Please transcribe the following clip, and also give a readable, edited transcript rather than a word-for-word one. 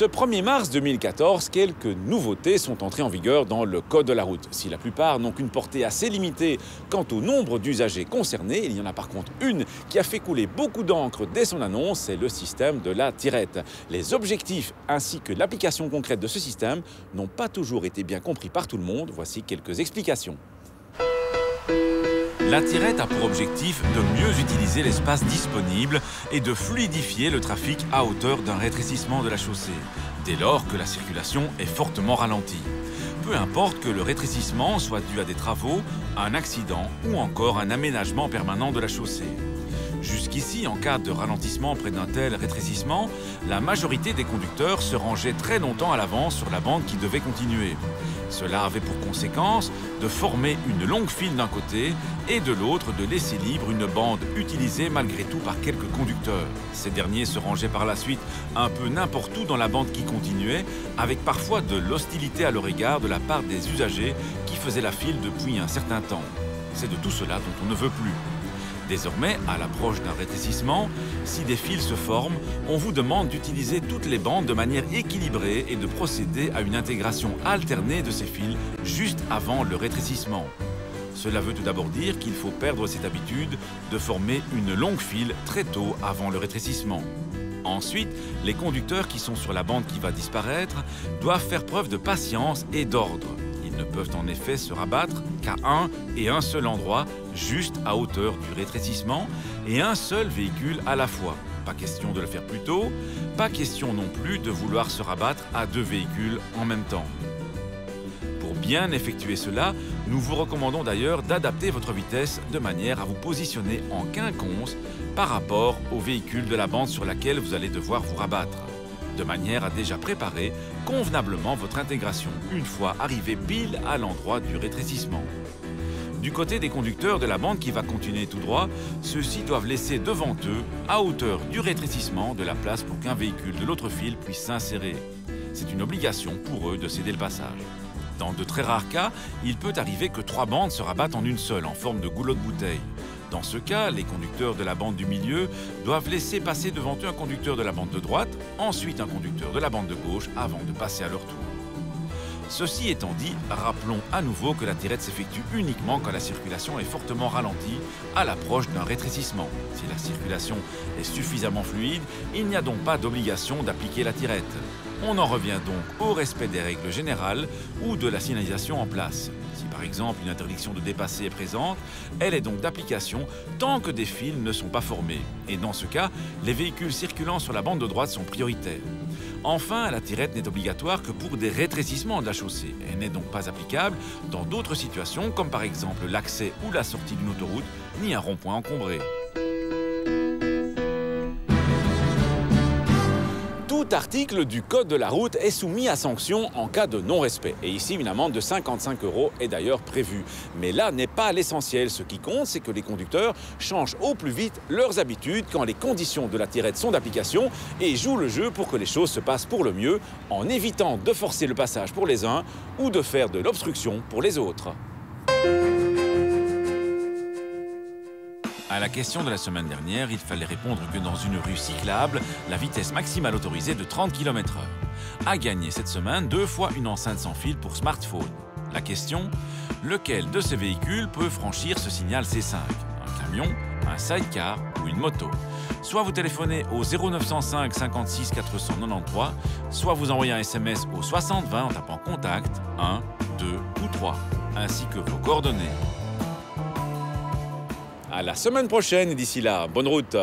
Ce 1er mars 2014, quelques nouveautés sont entrées en vigueur dans le Code de la route. Si la plupart n'ont qu'une portée assez limitée quant au nombre d'usagers concernés, il y en a par contre une qui a fait couler beaucoup d'encre dès son annonce, c'est le système de la tirette. Les objectifs ainsi que l'application concrète de ce système n'ont pas toujours été bien compris par tout le monde. Voici quelques explications. La tirette a pour objectif de mieux utiliser l'espace disponible et de fluidifier le trafic à hauteur d'un rétrécissement de la chaussée, dès lors que la circulation est fortement ralentie. Peu importe que le rétrécissement soit dû à des travaux, à un accident ou encore un aménagement permanent de la chaussée. Jusqu'ici, en cas de ralentissement près d'un tel rétrécissement, la majorité des conducteurs se rangeaient très longtemps à l'avance sur la bande qui devait continuer. Cela avait pour conséquence de former une longue file d'un côté et de l'autre de laisser libre une bande utilisée malgré tout par quelques conducteurs. Ces derniers se rangeaient par la suite un peu n'importe où dans la bande qui continuait, avec parfois de l'hostilité à leur égard de la part des usagers qui faisaient la file depuis un certain temps. C'est de tout cela dont on ne veut plus. Désormais, à l'approche d'un rétrécissement, si des fils se forment, on vous demande d'utiliser toutes les bandes de manière équilibrée et de procéder à une intégration alternée de ces fils juste avant le rétrécissement. Cela veut tout d'abord dire qu'il faut perdre cette habitude de former une longue file très tôt avant le rétrécissement. Ensuite, les conducteurs qui sont sur la bande qui va disparaître doivent faire preuve de patience et d'ordre. Ils ne peuvent en effet se rabattre qu'à un et un seul endroit, juste à hauteur du rétrécissement, et un seul véhicule à la fois. Pas question de le faire plus tôt, pas question non plus de vouloir se rabattre à deux véhicules en même temps. Pour bien effectuer cela, nous vous recommandons d'ailleurs d'adapter votre vitesse de manière à vous positionner en quinconce par rapport au véhicule de la bande sur laquelle vous allez devoir vous rabattre, de manière à déjà préparer convenablement votre intégration une fois arrivé pile à l'endroit du rétrécissement. Du côté des conducteurs de la bande qui va continuer tout droit, ceux-ci doivent laisser devant eux, à hauteur du rétrécissement, de la place pour qu'un véhicule de l'autre file puisse s'insérer. C'est une obligation pour eux de céder le passage. Dans de très rares cas, il peut arriver que 3 bandes se rabattent en une seule, en forme de goulot de bouteille. Dans ce cas, les conducteurs de la bande du milieu doivent laisser passer devant eux un conducteur de la bande de droite, ensuite un conducteur de la bande de gauche, avant de passer à leur tour. Ceci étant dit, rappelons à nouveau que la tirette s'effectue uniquement quand la circulation est fortement ralentie à l'approche d'un rétrécissement. Si la circulation est suffisamment fluide, il n'y a donc pas d'obligation d'appliquer la tirette. On en revient donc au respect des règles générales ou de la signalisation en place. Si par exemple une interdiction de dépasser est présente, elle est donc d'application tant que des fils ne sont pas formés. Et dans ce cas, les véhicules circulant sur la bande de droite sont prioritaires. Enfin, la tirette n'est obligatoire que pour des rétrécissements de la chaussée. Elle n'est donc pas applicable dans d'autres situations comme par exemple l'accès ou la sortie d'une autoroute, ni un rond-point encombré. Tout article du Code de la route est soumis à sanction en cas de non-respect. Et ici, une amende de 55 € est d'ailleurs prévue. Mais là n'est pas l'essentiel. Ce qui compte, c'est que les conducteurs changent au plus vite leurs habitudes quand les conditions de la tirette sont d'application et jouent le jeu pour que les choses se passent pour le mieux, en évitant de forcer le passage pour les uns ou de faire de l'obstruction pour les autres. À la question de la semaine dernière, il fallait répondre que dans une rue cyclable, la vitesse maximale autorisée est de 30 km/h. À gagner cette semaine 2 fois une enceinte sans fil pour smartphone. La question, lequel de ces véhicules peut franchir ce signal C5? Un camion, un sidecar ou une moto? Soit vous téléphonez au 0905 56 493, soit vous envoyez un SMS au 60 20 en tapant contact 1, 2 ou 3, ainsi que vos coordonnées. À la semaine prochaine et d'ici là, bonne route!